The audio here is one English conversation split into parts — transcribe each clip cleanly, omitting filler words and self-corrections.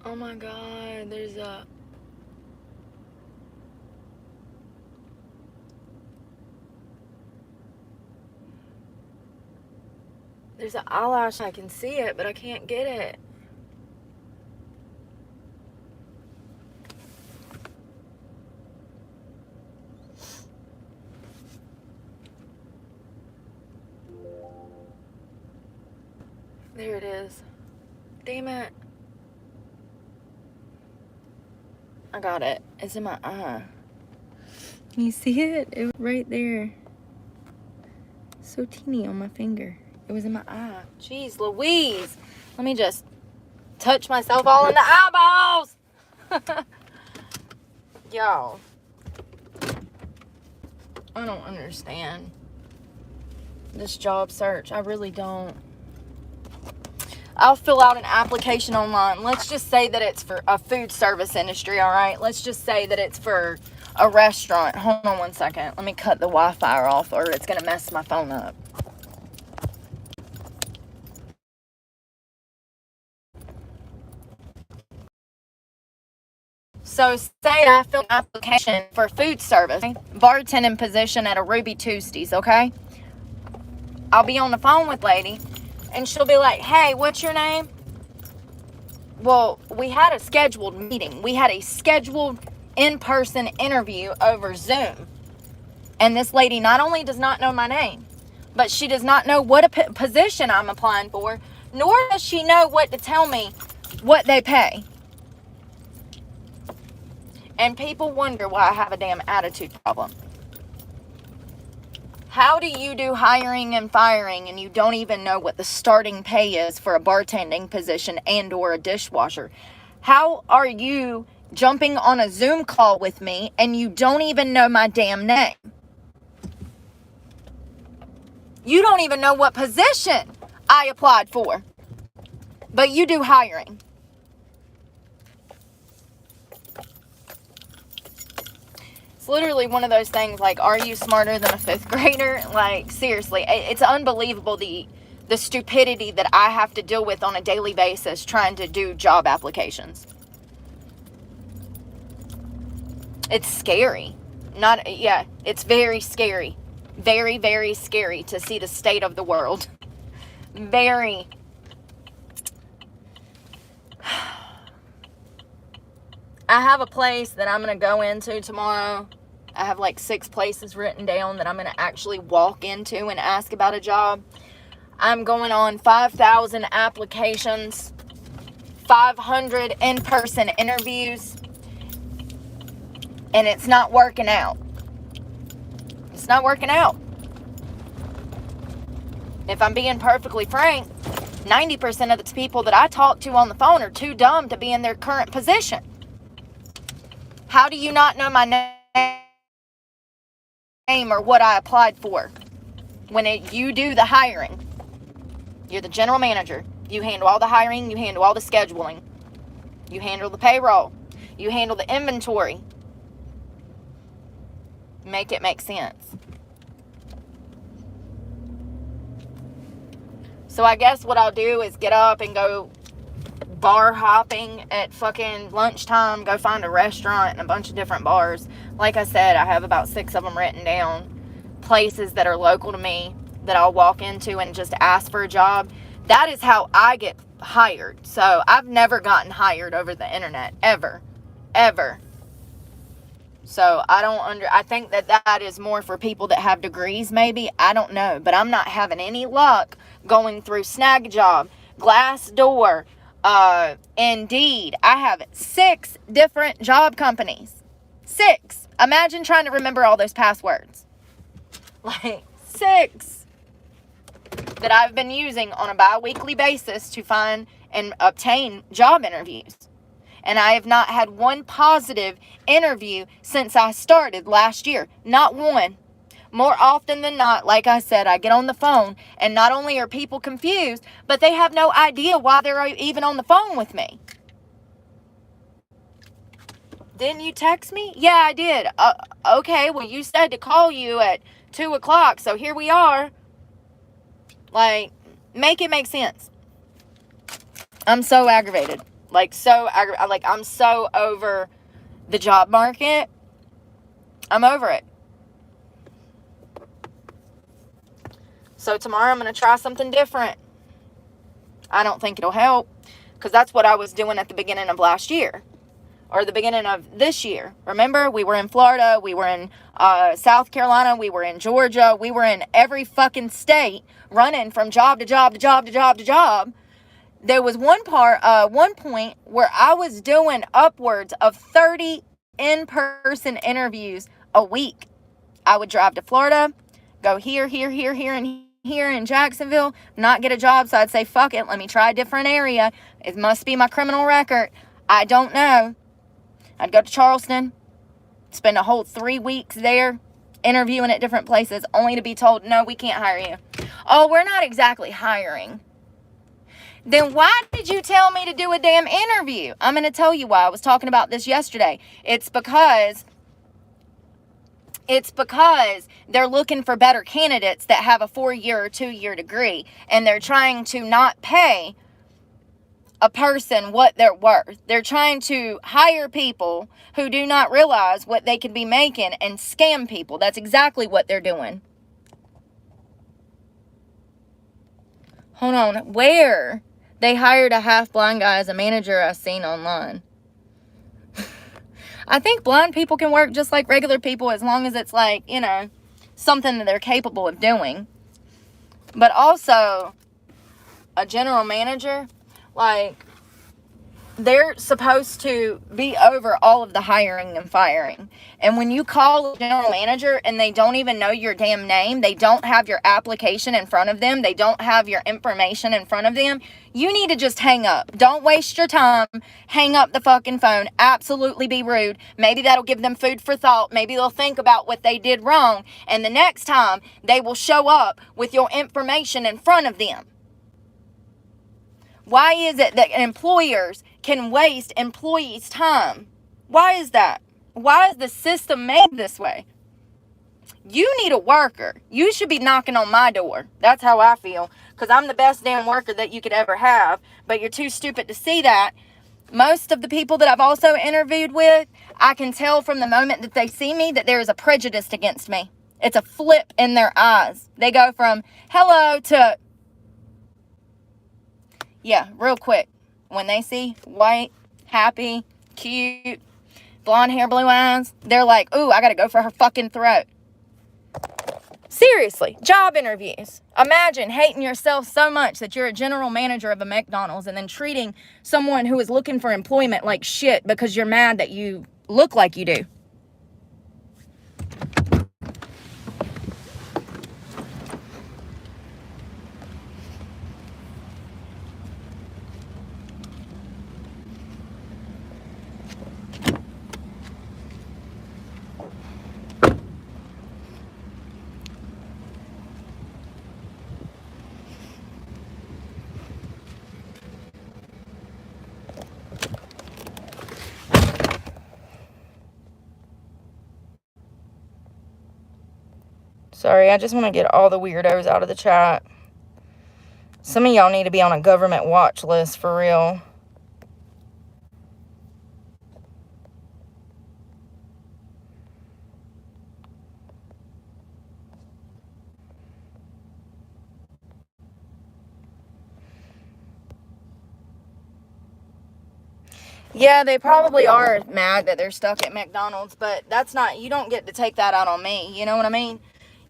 Oh my God, there's an eyelash. I can see it, but I can't get it. There it is. Damn it. I got it. It's in my eye. Can you see it? It was right there. So teeny on my finger. It was in my eye. Jeez Louise. Let me just touch myself all in the eyeballs. Y'all. I don't understand this job search. I really don't. I'll fill out an application online. Let's just say that it's for a food service industry, all right? Let's just say that it's for a restaurant. Hold on one second. Let me cut the Wi-Fi off or it's going to mess my phone up. So say I fill an application for food service, bartending position at a Ruby Tuesdays, okay? I'll be on the phone with lady, and she'll be like, hey, what's your name? Well, we had a scheduled meeting. We had a scheduled in-person interview over Zoom. And this lady not only does not know my name, but she does not know what position I'm applying for, nor does she know what to tell me what they pay. And people wonder why I have a damn attitude problem. How do you do hiring and firing and you don't even know what the starting pay is for a bartending position and or a dishwasher? How are you jumping on a Zoom call with me and you don't even know my damn name? You don't even know what position I applied for, but you do hiring. Literally one of those things like, are you smarter than a fifth grader? Like, seriously, it's unbelievable the stupidity that I have to deal with on a daily basis trying to do job applications. It's scary. It's very scary. Very, very scary to see the state of the world. Very. I have a place that I'm going to go into tomorrow. I have like 6 places written down that I'm going to actually walk into and ask about a job. I'm going on 5,000 applications, 500 in-person interviews, and it's not working out. It's not working out. If I'm being perfectly frank, 90% of the people that I talk to on the phone are too dumb to be in their current position. How do you not know my name or what I applied for? When you do the hiring, you're the general manager. You handle all the hiring, you handle all the scheduling. You handle the payroll. You handle the inventory. Make it make sense. So I guess what I'll do is get up and go bar hopping at fucking lunchtime, go find a restaurant and a bunch of different bars. Like I said, I have about 6 of them written down. Places that are local to me that I'll walk into and just ask for a job. That is how I get hired. So I've never gotten hired over the internet, ever. So I think that is more for people that have degrees maybe. I don't know, but I'm not having any luck going through Snagjob, Glassdoor, Indeed. I have 6 different job companies. 6. Imagine trying to remember all those passwords. Like 6 that I've been using on a bi-weekly basis to find and obtain job interviews. And I have not had one positive interview since I started last year. Not one. More often than not, like I said, I get on the phone and not only are people confused, but they have no idea why they're even on the phone with me. Didn't you text me? Yeah, I did. Okay, well, you said to call you at 2 o'clock, so here we are. Like, make it make sense. I'm so aggravated. Like, I'm so over the job market. I'm over it. So tomorrow I'm going to try something different. I don't think it'll help, because that's what I was doing at the beginning of last year, or the beginning of this year. Remember, we were in Florida, we were in South Carolina, we were in Georgia, we were in every fucking state, running from job to job to job to job to job. There was one point where I was doing upwards of 30 in-person interviews a week. I would drive to Florida, go here, and here in Jacksonville, not get a job, so I'd say, fuck it, let me try a different area. It must be my criminal record. I don't know. I'd go to Charleston, spend a whole 3 weeks there, interviewing at different places, only to be told, no, we can't hire you. Oh, we're not exactly hiring. Then why did you tell me to do a damn interview? I'm going to tell you why. I was talking about this yesterday. It's because they're looking for better candidates that have a 4-year or 2-year degree, and they're trying to not pay a person what they're worth. They're trying to hire people who do not realize what they could be making and scam people. That's exactly what they're doing. Hold on. Where? They hired a half-blind guy as a manager I've seen online. I think blind people can work just like regular people, as long as it's like, something that they're capable of doing. But also, a general manager, like, they're supposed to be over all of the hiring and firing. And when you call a general manager and they don't even know your damn name, they don't have your application in front of them, they don't have your information in front of them, you need to just hang up. Don't waste your time. Hang up the fucking phone. Absolutely be rude. Maybe that'll give them food for thought. Maybe they'll think about what they did wrong. And the next time, they will show up with your information in front of them. Why is it that employers can waste employees' time? Why is that? Why is the system made this way? You need a worker. You should be knocking on my door. That's how I feel. Because I'm the best damn worker that you could ever have. But you're too stupid to see that. Most of the people that I've also interviewed with, I can tell from the moment that they see me that there is a prejudice against me. It's a flip in their eyes. They go from hello to... Yeah, real quick. When they see white, happy, cute, blonde hair, blue eyes, they're like, ooh, I gotta go for her fucking throat. Seriously, job interviews. Imagine hating yourself so much that you're a general manager of a McDonald's and then treating someone who is looking for employment like shit because you're mad that you look like you do. Sorry, I just want to get all the weirdos out of the chat. Some of y'all need to be on a government watch list for real. Yeah, they probably are mad that they're stuck at McDonald's, but that's not, you don't get to take that out on me, you know what I mean?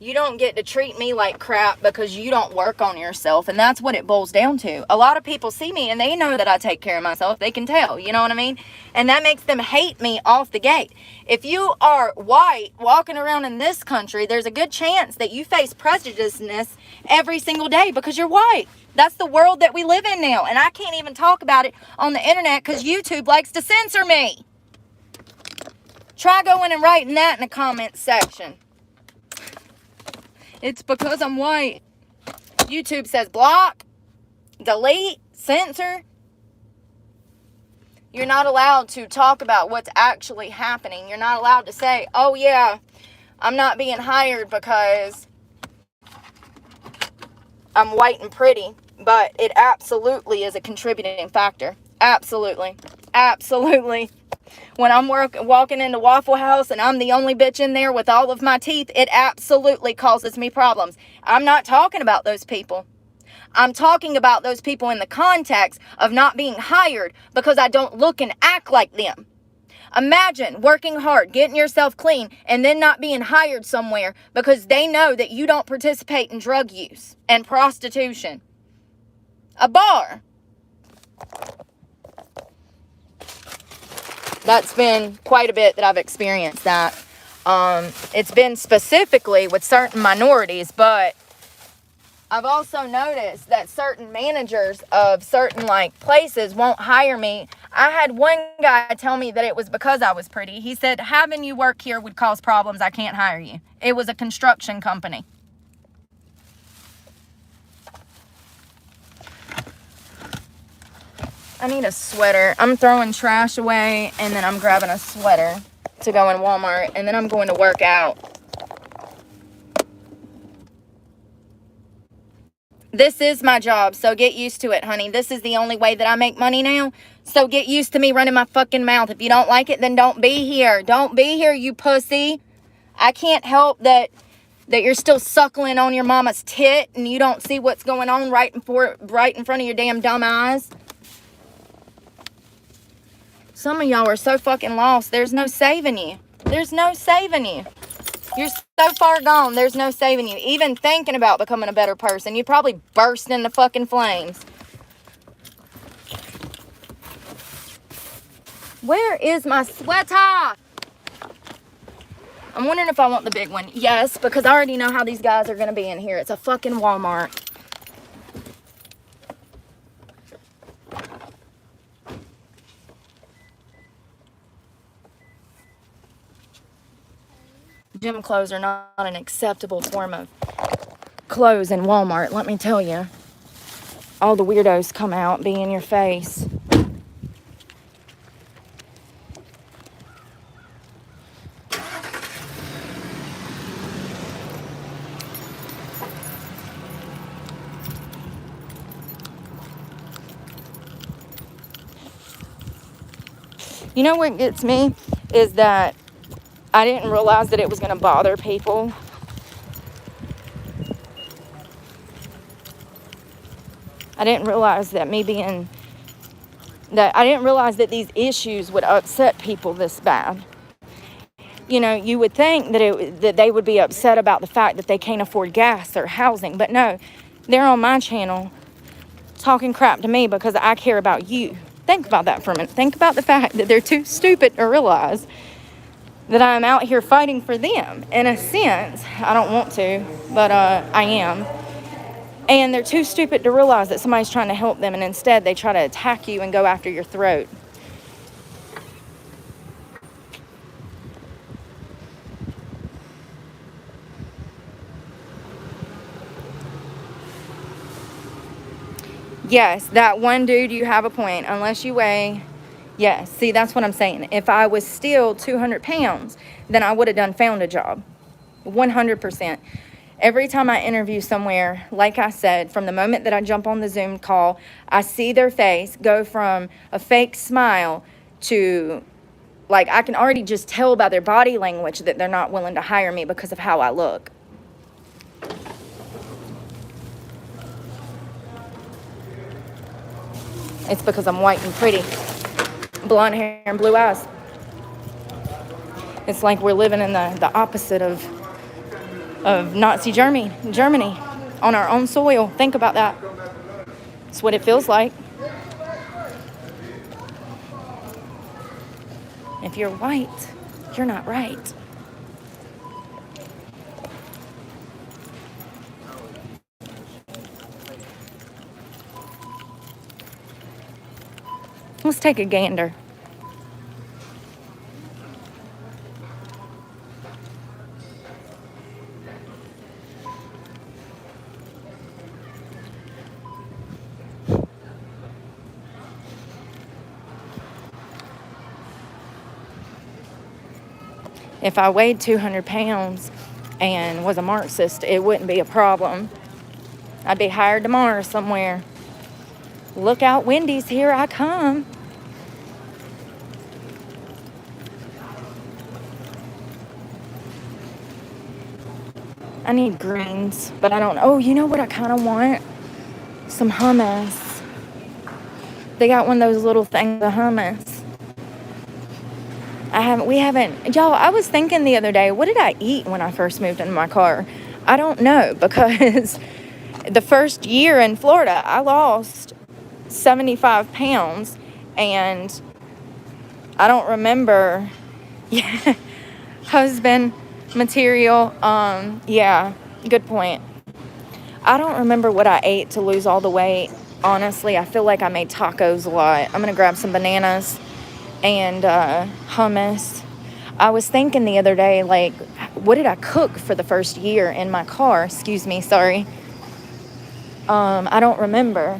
You don't get to treat me like crap because you don't work on yourself, and that's what it boils down to. A lot of people see me, and they know that I take care of myself. They can tell, you know what I mean? And that makes them hate me off the gate. If you are white walking around in this country, there's a good chance that you face prejudiceness every single day because you're white. That's the world that we live in now, and I can't even talk about it on the internet because YouTube likes to censor me. Try going and writing that in the comments section. It's because I'm white. YouTube says block, delete, censor. You're not allowed to talk about what's actually happening. You're not allowed to say, oh yeah, I'm not being hired because I'm white and pretty. But it absolutely is a contributing factor. Absolutely. Absolutely. When I'm walking into Waffle House and I'm the only bitch in there with all of my teeth, it absolutely causes me problems. I'm not talking about those people. I'm talking about those people in the context of not being hired because I don't look and act like them. Imagine working hard, getting yourself clean, and then not being hired somewhere because they know that you don't participate in drug use and prostitution. A bar. That's been quite a bit that I've experienced that. It's been specifically with certain minorities, but I've also noticed that certain managers of certain places won't hire me. I had one guy tell me that it was because I was pretty. He said, having you work here would cause problems. I can't hire you. It was a construction company. I need a sweater. I'm throwing trash away, and then I'm grabbing a sweater to go in Walmart, and then I'm going to work out. This is my job, so get used to it, honey. This is the only way that I make money now, so get used to me running my fucking mouth. If you don't like it, then don't be here. Don't be here, you pussy. I can't help that you're still suckling on your mama's tit, and you don't see what's going on right in front of your damn dumb eyes. Some of y'all are so fucking lost. There's no saving you. There's no saving you. You're so far gone, there's no saving you. Even thinking about becoming a better person, you'd probably burst into fucking flames. Where is my sweater? I'm wondering if I want the big one. Yes, because I already know how these guys are going to be in here. It's a fucking Walmart. Gym clothes are not an acceptable form of clothes in Walmart, let me tell you. All the weirdos come out, be in your face. You know what gets me is that I didn't realize that it was going to bother people. I didn't realize that these issues would upset people this bad. You know, you would think that they would be upset about the fact that they can't afford gas or housing, but no, they're on my channel talking crap to me because I care about you. Think about that for a minute. Think about the fact that they're too stupid to realize that I'm out here fighting for them. In a sense, I don't want to, but I am. And they're too stupid to realize that somebody's trying to help them, and instead they try to attack you and go after your throat. Yes, that one dude, you have a point. Unless you weigh, yes. See, that's what I'm saying. If I was still 200 pounds, then I would have found a job. 100%. Every time I interview somewhere, like I said, from the moment that I jump on the Zoom call, I see their face go from a fake smile to, I can already just tell by their body language that they're not willing to hire me because of how I look. It's because I'm white and pretty. Blonde hair and blue eyes. It's like we're living in the opposite of Nazi Germany on our own soil. Think about that. It's what it feels like. If you're white, you're not right. Let's take a gander. If I weighed 200 pounds and was a Marxist, it wouldn't be a problem. I'd be hired tomorrow somewhere. Look out, Wendy's, here I come. I need greens, but I don't. Oh, you know what I kind of want? Some hummus. They got one of those little things of hummus. We haven't, y'all, I was thinking the other day, what did I eat when I first moved into my car? I don't know, because the first year in Florida, I lost 75 pounds, and I don't remember, yeah, husband material, yeah, good point. I don't remember what I ate to lose all the weight. Honestly, I feel like I made tacos a lot. I'm gonna grab some bananas and hummus. I was thinking the other day, like, what did I cook for the first year in my car? Excuse me, sorry. I don't remember.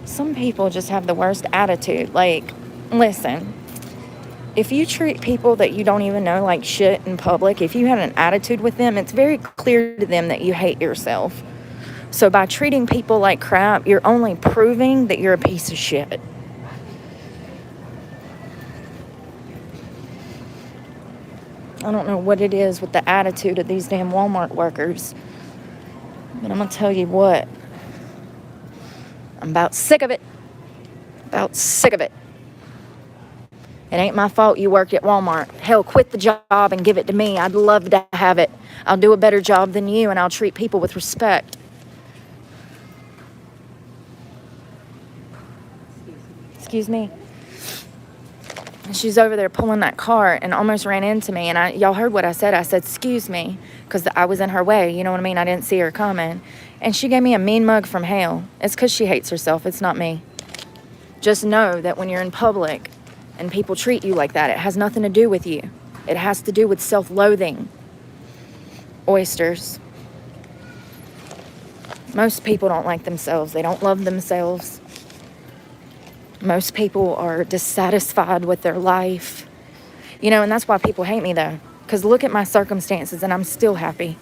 Some people just have the worst attitude. Like, listen, if you treat people that you don't even know like shit in public, if you have an attitude with them, it's very clear to them that you hate yourself. So by treating people like crap, you're only proving that you're a piece of shit. I don't know what it is with the attitude of these damn Walmart workers, but I'm gonna tell you what, I'm about sick of it. About sick of it. It ain't my fault you worked at Walmart. Hell, quit the job and give it to me. I'd love to have it. I'll do a better job than you, and I'll treat people with respect. Excuse me. She's over there pulling that cart and almost ran into me. And y'all heard what I said. I said, excuse me, because I was in her way. You know what I mean? I didn't see her coming. And she gave me a mean mug from hell. It's because she hates herself. It's not me. Just know that when you're in public and people treat you like that, it has nothing to do with you. It has to do with self-loathing. Oysters. Most people don't like themselves. They don't love themselves. Most people are dissatisfied with their life. You know, and that's why people hate me, though. Because look at my circumstances, and I'm still happy.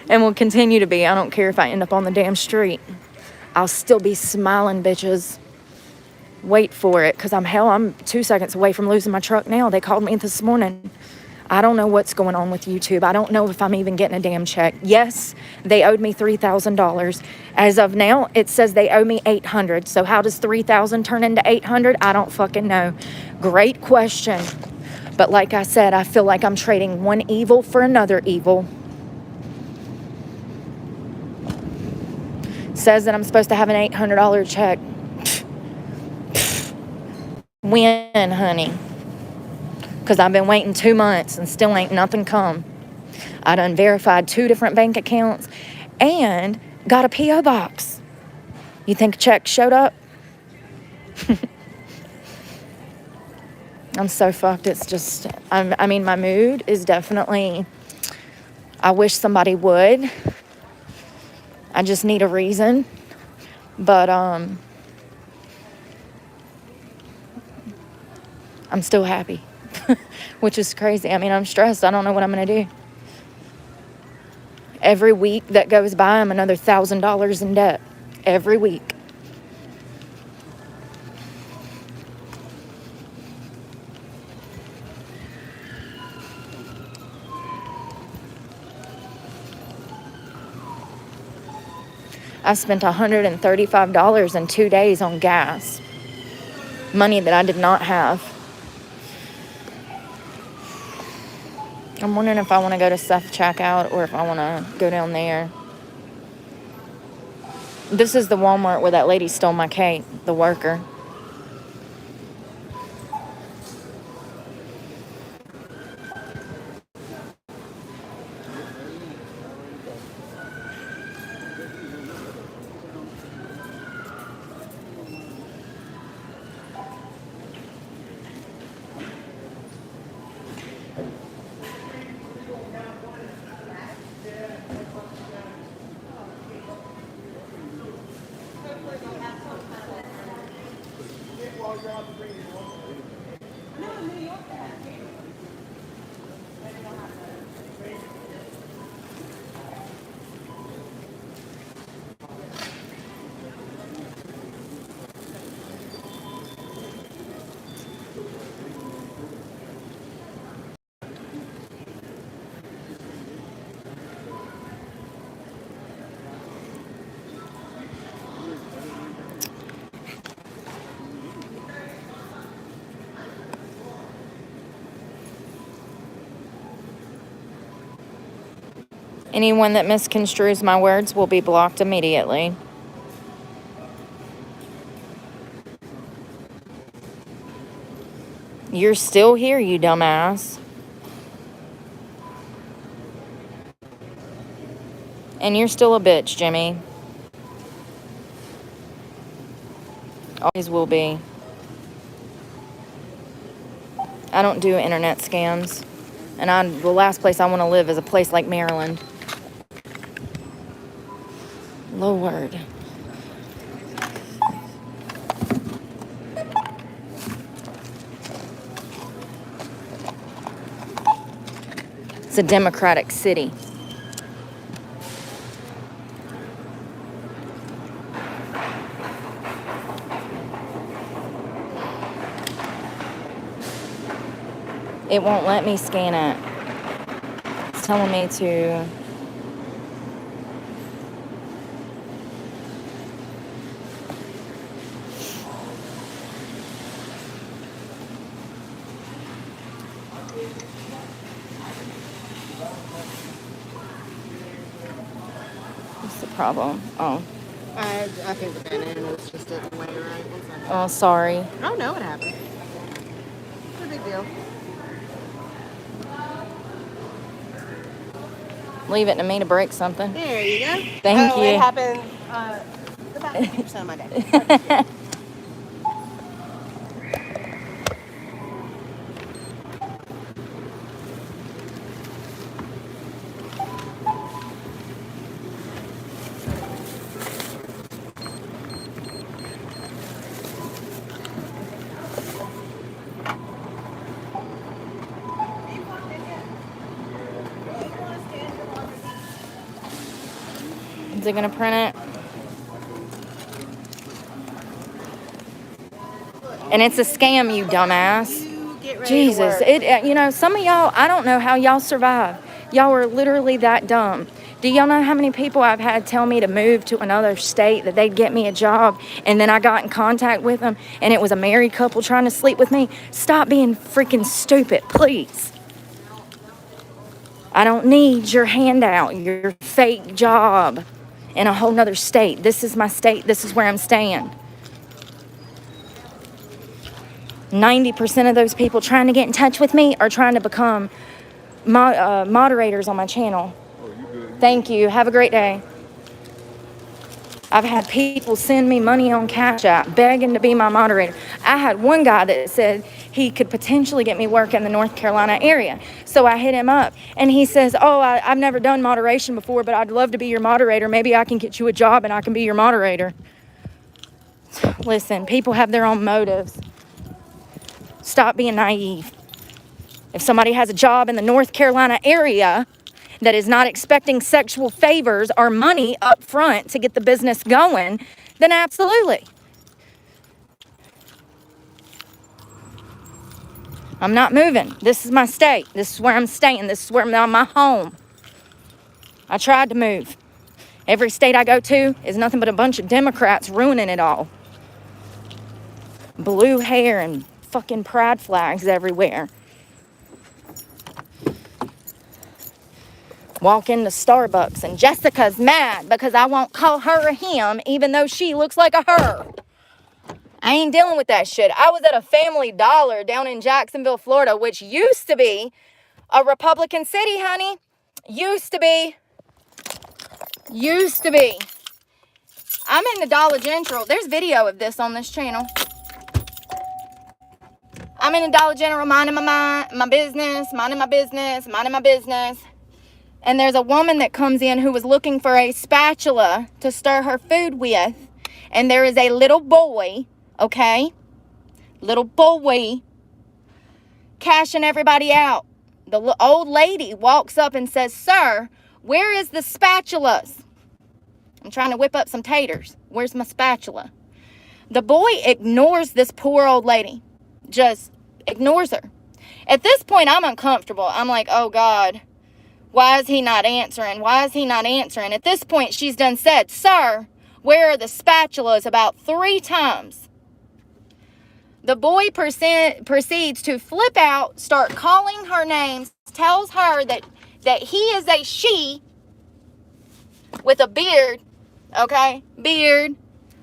And will continue to be. I don't care if I end up on the damn street. I'll still be smiling, bitches. Wait for it, because I'm 2 seconds away from losing my truck now. They called me this morning. I don't know what's going on with YouTube. I don't know if I'm even getting a damn check. Yes, they owed me $3,000. As of now, it says they owe me $800. So how does $3,000 turn into $800? I don't fucking know. Great question. But like I said, I feel like I'm trading one evil for another evil. Says that I'm supposed to have an $800 check. When, honey? Because I've been waiting 2 months and still ain't nothing come. I done verified 2 different bank accounts and got a P.O. box. You think a check showed up? I'm so fucked. It's just, I mean, my mood is definitely, I wish somebody would. I just need a reason. But, I'm still happy. Which is crazy. I mean, I'm stressed. I don't know what I'm going to do. Every week that goes by, I'm another $1,000 in debt. Every week. I spent $135 in 2 days on gas. Money that I did not have. I'm wondering if I want to go to self-checkout or if I want to go down there. This is the Walmart where that lady stole my cake, the worker. Anyone that misconstrues my words will be blocked immediately. You're still here, you dumbass. And you're still a bitch, Jimmy. Always will be. I don't do internet scams. And the last place I want to live is a place like Maryland. Lord. It's a democratic city. It won't let me scan it. It's telling me to... What's the problem? Oh. I think the banana was just in the way, right? Oh, sorry. Oh, no, it happened. No big deal. Leave it to me to break something. There you go. Thank you. It happened about 50% of my day. Is it gonna print it? And it's a scam, you dumbass. Jesus, some of y'all, I don't know how y'all survive. Y'all are literally that dumb. Do y'all know how many people I've had tell me to move to another state, that they'd get me a job, and then I got in contact with them, and it was a married couple trying to sleep with me? Stop being freaking stupid, please. I don't need your handout, your fake job in a whole nother state. This is my state. This is where I'm staying. 90% of those people trying to get in touch with me are trying to become moderators on my channel. Thank you. Have a great day. I've had people send me money on Cash App begging to be my moderator. I had one guy that said he could potentially get me work in the North Carolina area. So I hit him up and he says, oh, I've never done moderation before, but I'd love to be your moderator. Maybe I can get you a job and I can be your moderator. Listen, people have their own motives. Stop being naive. If somebody has a job in the North Carolina area that is not expecting sexual favors or money up front to get the business going, then absolutely. I'm not moving. This is my state. This is where I'm staying. This is where I'm my home. I tried to move. Every state I go to is nothing but a bunch of Democrats ruining it all. Blue hair and fucking pride flags everywhere. Walk into Starbucks and Jessica's mad because I won't call her a him even though she looks like a her. I ain't dealing with that shit. I was at a Family Dollar down in Jacksonville, Florida, which used to be a Republican city, honey. Used to be. I'm in the Dollar General. There's video of this on this channel. I'm in the Dollar General minding my business. And there's a woman that comes in who was looking for a spatula to stir her food with. And there is a little boy, okay? Little boy cashing everybody out. The old lady walks up and says, sir, where is the spatulas? I'm trying to whip up some taters. Where's my spatula? The boy ignores this poor old lady. Just ignores her. At this point, I'm uncomfortable. I'm like, oh, God. Why is he not answering? At this point, she's done said, sir, where are the spatulas? About 3 times. The boy proceeds to flip out, start calling her names, tells her that he is a she, with a beard, okay? Beard,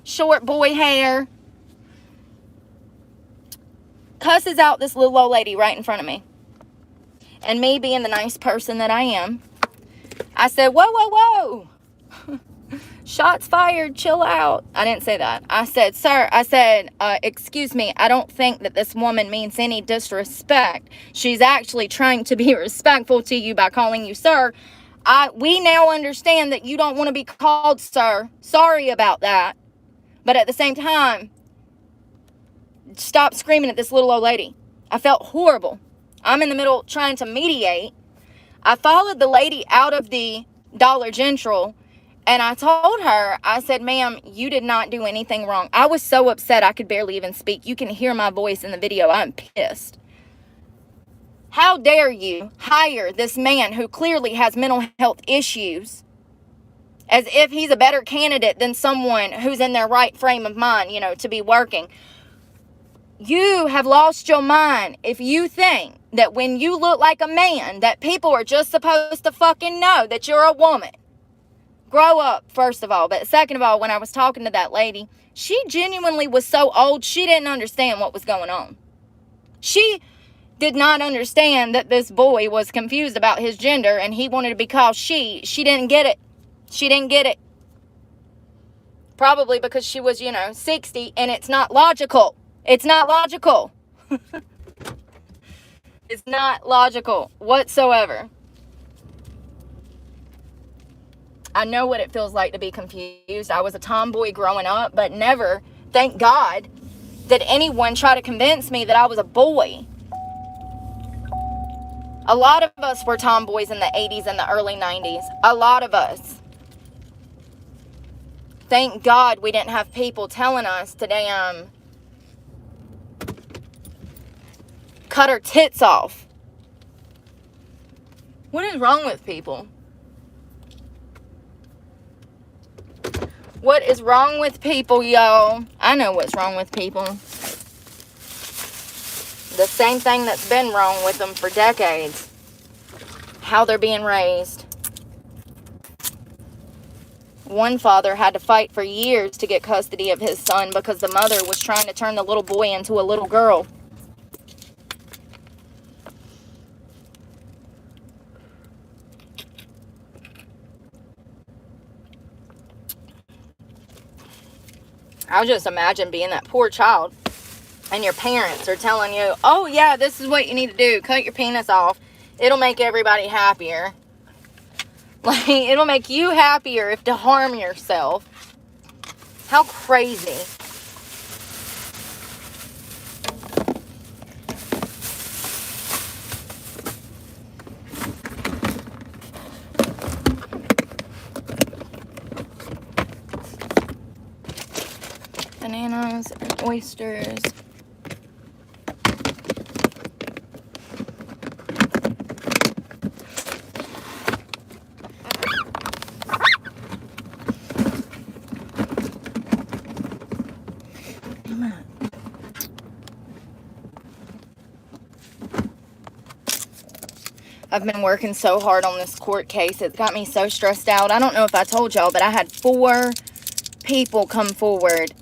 short boy hair, cusses out this little old lady right in front of me. And me being the nice person that I am, I said, whoa, whoa, whoa. Shots fired, chill out. I didn't say that. I said, sir, excuse me, I don't think that this woman means any disrespect. She's actually trying to be respectful to you by calling you sir. We now understand that you don't want to be called sir. Sorry about that. But at the same time, stop screaming at this little old lady. I felt horrible. I'm in the middle trying to mediate. I followed the lady out of the Dollar General, and I told her, I said, ma'am, you did not do anything wrong. I was so upset I could barely even speak. You can hear my voice in the video. I'm pissed. How dare you hire this man who clearly has mental health issues as if he's a better candidate than someone who's in their right frame of mind, you know, to be working. You have lost your mind if you think that when you look like a man that people are just supposed to fucking know that you're a woman. Grow up, first of all. But second of all, when I was talking to that lady, she genuinely was so old, she didn't understand what was going on. She did not understand that this boy was confused about his gender and he wanted to be called she. She didn't get it. She didn't get it. Probably because she was, 60, and it's not logical. It's not logical. It's not logical whatsoever. I know what it feels like to be confused. I was a tomboy growing up, but never, thank God, did anyone try to convince me that I was a boy. A lot of us were tomboys in the 80s and the early 90s. A lot of us. Thank God we didn't have people telling us to damn cut our tits off. What is wrong with people? What is wrong with people, y'all? I know what's wrong with people. The same thing that's been wrong with them for decades. How they're being raised. One father had to fight for years to get custody of his son because the mother was trying to turn the little boy into a little girl. I just imagine being that poor child and your parents are telling you, oh yeah, this is what you need to do. Cut your penis off. It'll make everybody happier. Like, it'll make you happier if to harm yourself. How crazy. Bananas and oysters. I've been working so hard on this court case. It's got me so stressed out. I don't know if I told y'all, but I had 4 people come forward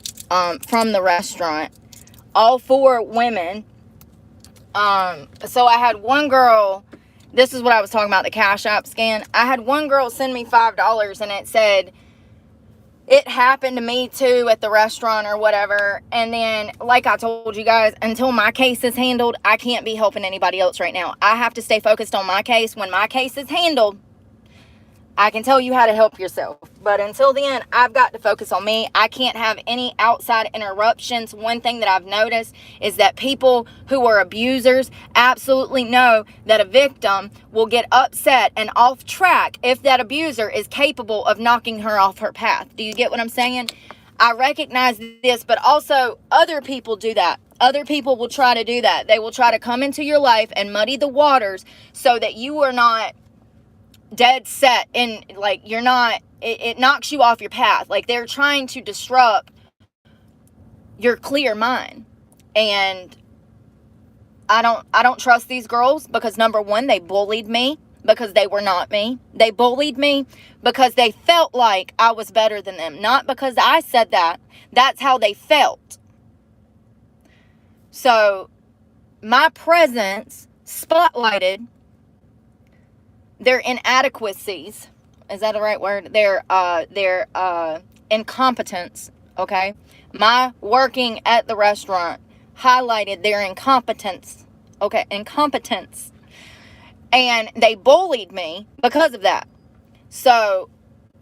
from the restaurant. All 4 women. So I had one girl, this is what I was talking about, the Cash App scan. I had one girl send me $5 and it said, it happened to me too at the restaurant or whatever. And then, like I told you guys, until my case is handled, I can't be helping anybody else right now. I have to stay focused on my case. When my case is handled, I can tell you how to help yourself. But until then, I've got to focus on me. I can't have any outside interruptions. One thing that I've noticed is that people who are abusers absolutely know that a victim will get upset and off track if that abuser is capable of knocking her off her path. Do you get what I'm saying? I recognize this, but also other people do that. Other people will try to do that. They will try to come into your life and muddy the waters so that you are not dead set and like you're not, it knocks you off your path. Like they're trying to disrupt your clear mind. And I don't trust these girls because number one, they bullied me. because they were not me. They bullied me because they felt like I was better than them. Not because I said that. That's how they felt. So my presence spotlighted their inadequacies. Is that the right word? Their incompetence. Okay. My working at the restaurant highlighted their incompetence. Okay. Incompetence. And they bullied me because of that. So,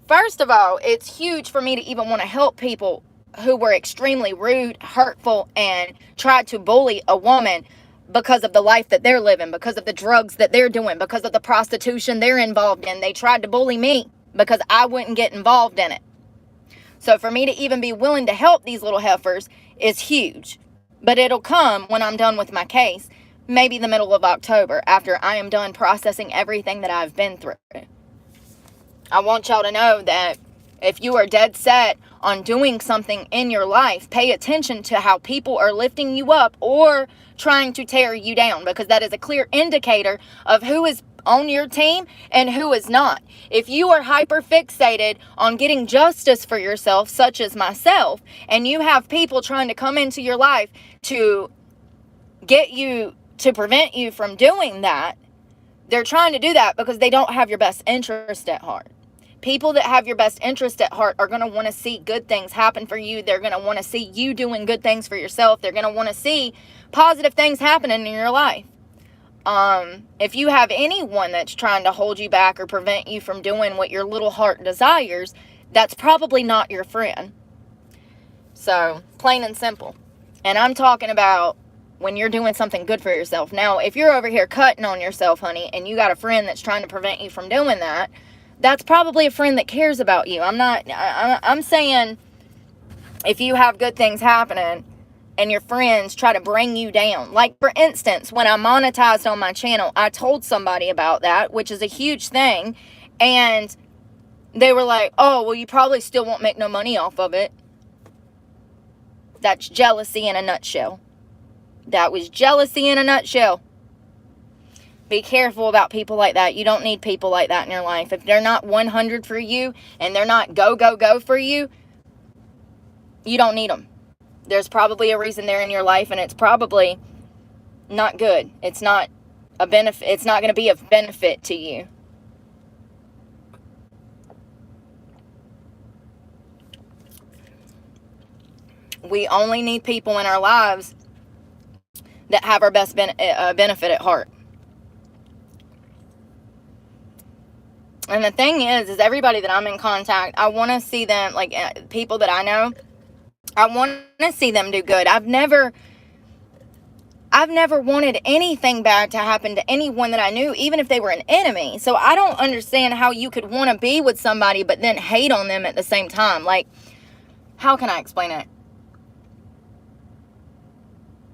first of all, it's huge for me to even want to help people who were extremely rude, hurtful, and tried to bully a woman because of the life that they're living, because of the drugs that they're doing, because of the prostitution they're involved in. They tried to bully me because I wouldn't get involved in it. So for me to even be willing to help these little heifers is huge. But it'll come when I'm done with my case. Maybe the middle of October, after I am done processing everything that I've been through. I want y'all to know that if you are dead set on doing something in your life, pay attention to how people are lifting you up or trying to tear you down, because that is a clear indicator of who is on your team and who is not. If you are hyper fixated on getting justice for yourself, such as myself, and you have people trying to come into your life to get you, to prevent you from doing that, they're trying to do that because they don't have your best interest at heart. People that have your best interest at heart are going to want to see good things happen for you. They're going to want to see you doing good things for yourself. They're going to want to see positive things happening in your life. If you have anyone that's trying to hold you back or prevent you from doing what your little heart desires, that's probably not your friend. So, plain and simple. And I'm talking about when you're doing something good for yourself. Now, if you're over here cutting on yourself, honey, and you got a friend that's trying to prevent you from doing that, that's probably a friend that cares about you. I'm saying if you have good things happening and your friends try to bring you down. Like, for instance, when I monetized on my channel, I told somebody about that, which is a huge thing. And they were like, oh, well, you probably still won't make no money off of it. That's jealousy in a nutshell. That was jealousy in a nutshell. Be careful about people like that. You don't need people like that in your life. If they're not 100 for you and they're not go, go, go for you, you don't need them. There's probably a reason they're in your life, and it's probably not good. It's not a benefit. It's not going to be of benefit to you. We only need people in our lives that have our best benefit at heart. And the thing is everybody that I'm in contact, I want to see them, like people that I know, I want to see them do good. I've never wanted anything bad to happen to anyone that I knew, even if they were an enemy. So I don't understand how you could want to be with somebody but then hate on them at the same time. Like, how can I explain it?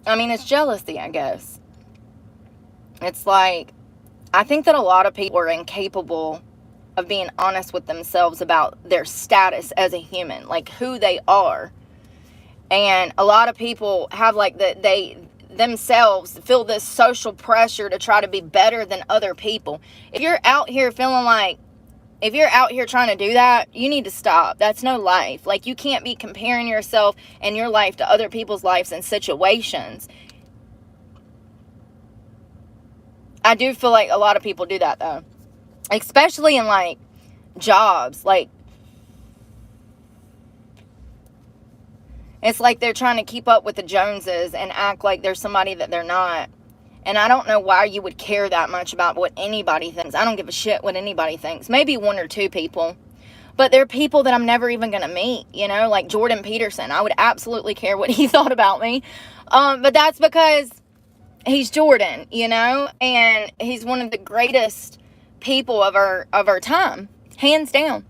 I mean, it's jealousy, I guess. It's like, I think that a lot of people are incapable of being honest with themselves about their status as a human, like who they are. And a lot of people have like they themselves feel this social pressure to try to be better than other people. If you're out here feeling like, if you're out here trying to do that, you need to stop. That's no life. Like, you can't be comparing yourself and your life to other people's lives and situations. I do feel like a lot of people do that, though. Especially in, like, jobs. Like, it's like they're trying to keep up with the Joneses and act like they're somebody that they're not. And I don't know why you would care that much about what anybody thinks. I don't give a shit what anybody thinks. Maybe one or two people. But they're people that I'm never even going to meet, you know? Like Jordan Peterson. I would absolutely care what he thought about me. But that's because he's Jordan, you know? And he's one of the greatest people of our time. Hands down.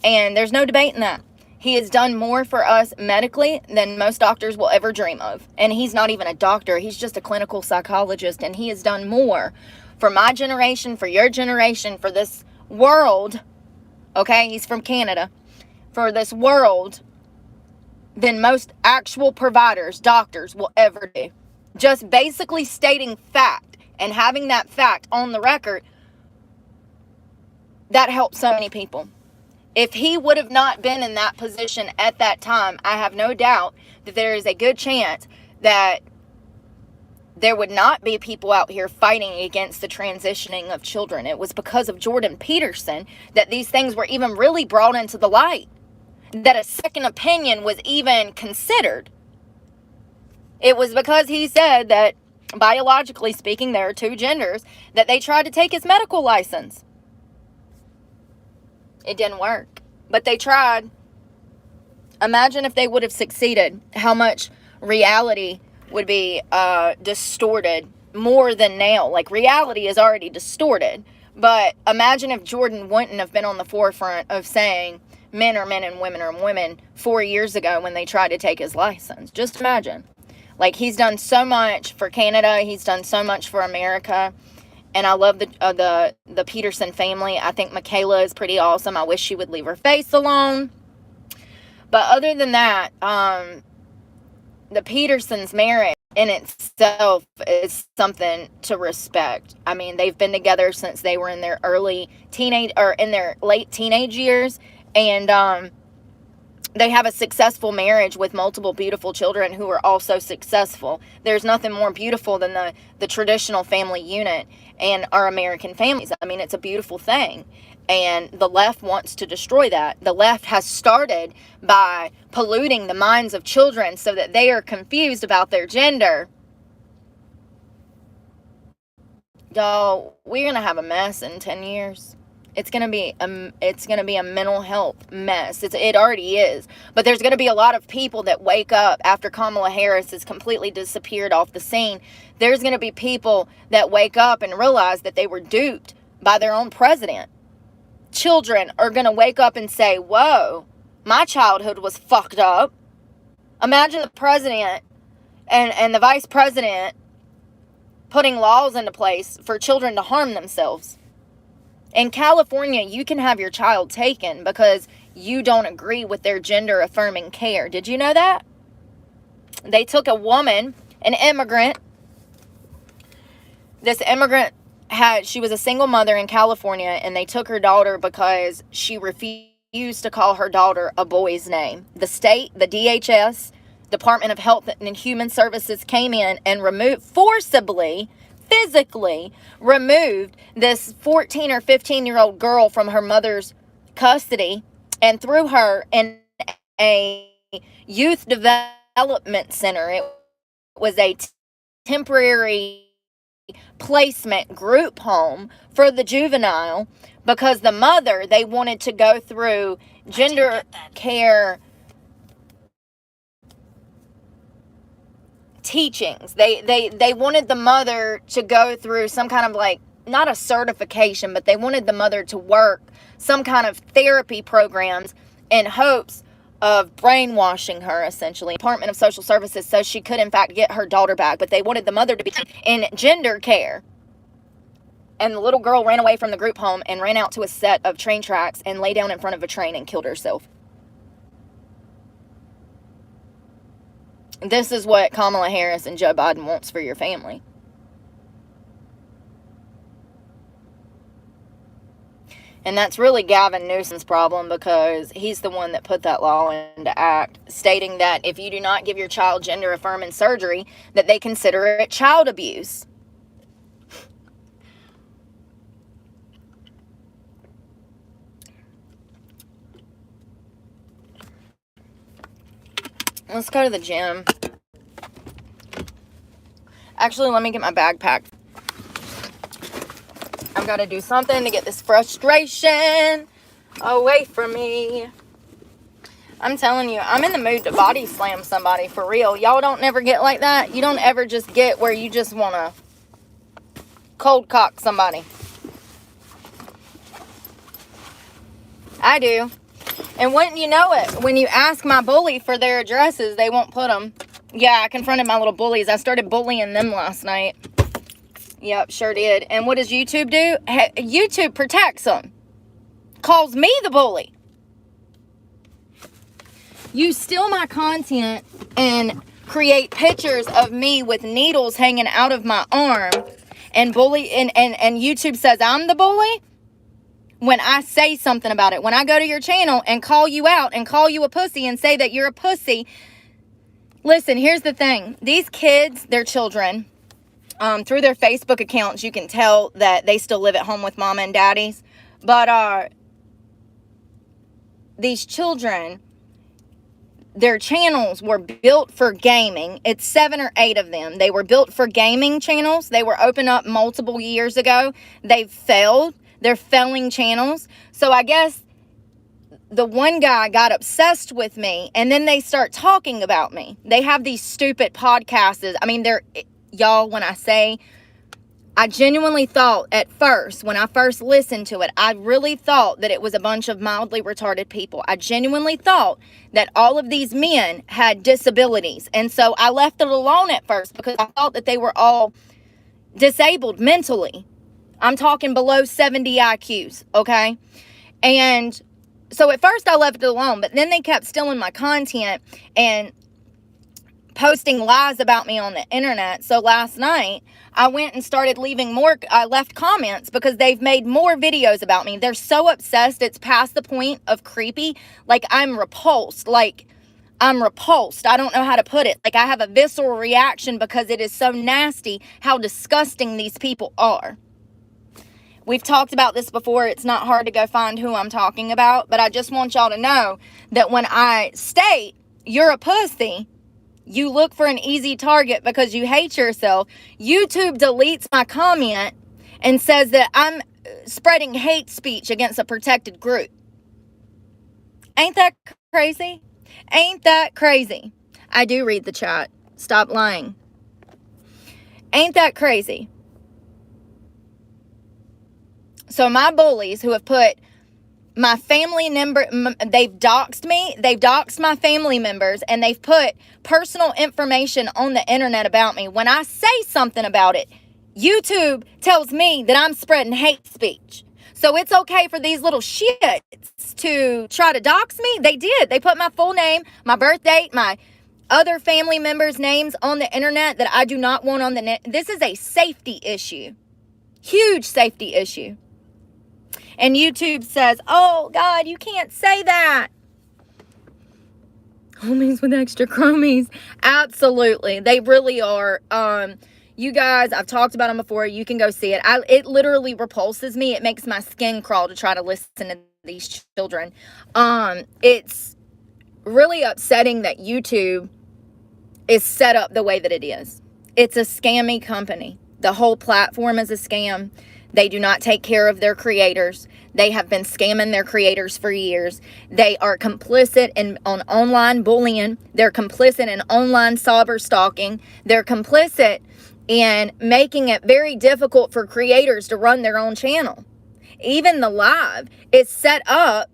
And there's no debating that. He has done more for us medically than most doctors will ever dream of. And he's not even a doctor. He's just a clinical psychologist. And he has done more for my generation, for your generation, for this world. Okay, he's from Canada. For this world than most actual providers, doctors will ever do. Just basically stating fact and having that fact on the record that helped so many people. If he would have not been in that position at that time, I have no doubt that there is a good chance that there would not be people out here fighting against the transitioning of children. It was because of Jordan Peterson that these things were even really brought into the light, that a second opinion was even considered. It was because he said that, biologically speaking, there are two genders, that they tried to take his medical license. It didn't work, but they tried. Imagine if they would have succeeded, how much reality would be distorted more than now. Like, reality is already distorted, but imagine if Jordan wouldn't have been on the forefront of saying men are men and women are women 4 years ago when they tried to take his license. Just imagine. Like, he's done so much for Canada, he's done so much for America, and I love the Peterson family. I think Michaela is pretty awesome. I wish she would leave her face alone. But other than that, the Petersons' marriage in itself is something to respect. I mean, they've been together since they were in their late teenage years, and they have a successful marriage with multiple beautiful children who are also successful. There's nothing more beautiful than the traditional family unit and our American families. I mean, it's a beautiful thing. And the left wants to destroy that. The left has started by polluting the minds of children so that they are confused about their gender. Y'all, we're going to have a mess in 10 years. It's going to be a mental health mess. It already is. But there's going to be a lot of people that wake up after Kamala Harris has completely disappeared off the scene. There's going to be people that wake up and realize that they were duped by their own president. Children are going to wake up and say, whoa, my childhood was fucked up. Imagine the president and the vice president putting laws into place for children to harm themselves. In California, you can have your child taken because you don't agree with their gender affirming care. Did you know that? They took a woman, an immigrant. This immigrant she was a single mother in California, and they took her daughter because she refused to call her daughter a boy's name. The state, the DHS, Department of Health and Human Services, came in and forcibly, physically removed this 14 or 15-year-old girl from her mother's custody and threw her in a youth development center. It was a temporary placement group home for the juvenile because the mother, they wanted to go through gender care teachings. They wanted the mother to go through some kind of, like, not a certification, but they wanted the mother to work some kind of therapy programs in hopes of brainwashing her, essentially. Department of Social Services, so she could in fact get her daughter back, but they wanted the mother to be in gender care. And the little girl ran away from the group home and ran out to a set of train tracks and lay down in front of a train and killed herself. This is what Kamala Harris and Joe Biden wants for your family. And that's really Gavin Newsom's problem, because he's the one that put that law into act, stating that if you do not give your child gender-affirming surgery, that they consider it child abuse. Let's go to the gym. Actually, let me get my bag packed. I've got to do something to get this frustration away from me. I'm telling you, I'm in the mood to body slam somebody for real. Y'all don't never get like that? You don't ever just get where you just want to cold cock somebody? I do. And wouldn't you know it, when you ask my bully for their addresses, they won't put them. Yeah, I confronted my little bullies. I started bullying them last night. Yep, sure did. And what does YouTube do? YouTube protects them. Calls me the bully. You steal my content and create pictures of me with needles hanging out of my arm, and bully and YouTube says I'm the bully? when I say something about it. When I go to your channel and call you out and call you a pussy and say that you're a pussy. Listen, here's the thing. These kids, they're children. Through their Facebook accounts, you can tell that they still live at home with mama and daddies. But these children, their channels were built for gaming. It's 7 or 8 of them. They were built for gaming channels. They were opened up multiple years ago. They've failed. They're failing channels. So I guess the one guy got obsessed with me, and then they start talking about me. They have these stupid podcasts. I mean, y'all, when I say, I genuinely thought at first, when I first listened to it, I really thought that it was a bunch of mildly retarded people. I genuinely thought that all of these men had disabilities. And so I left it alone at first because I thought that they were all disabled mentally. I'm talking below 70 IQs, okay? And so at first I left it alone, but then they kept stealing my content and posting lies about me on the internet. So last night I went and started leaving I left comments because they've made more videos about me. They're so obsessed. It's past the point of creepy. Like I'm repulsed. I don't know how to put it. Like I have a visceral reaction because it is so nasty how disgusting these people are. We've talked about this before. It's not hard to go find who I'm talking about, but I just want y'all to know that when I state you're a pussy, you look for an easy target because you hate yourself. YouTube deletes my comment and says that I'm spreading hate speech against a protected group. Ain't that crazy? Ain't that crazy? I do read the chat. Stop lying. Ain't that crazy? So my bullies who have put my family member, they've doxed me, they've doxed my family members, and they've put personal information on the internet about me. When I say something about it, YouTube tells me that I'm spreading hate speech. So it's okay for these little shits to try to dox me. They did. They put my full name, my birth date, my other family members' names on the internet that I do not want on the net. This is a safety issue. Huge safety issue. And YouTube says, oh, God, you can't say that. Homies with extra chromies. Absolutely. They really are. You guys, I've talked about them before. You can go see it. It literally repulses me. It makes my skin crawl to try to listen to these children. It's really upsetting that YouTube is set up the way that it is. It's a scammy company. The whole platform is a scam. They do not take care of their creators. They have been scamming their creators for years. They are complicit on online bullying. They're complicit in online cyber stalking. They're complicit in making it very difficult for creators to run their own channel. Even the live is set up.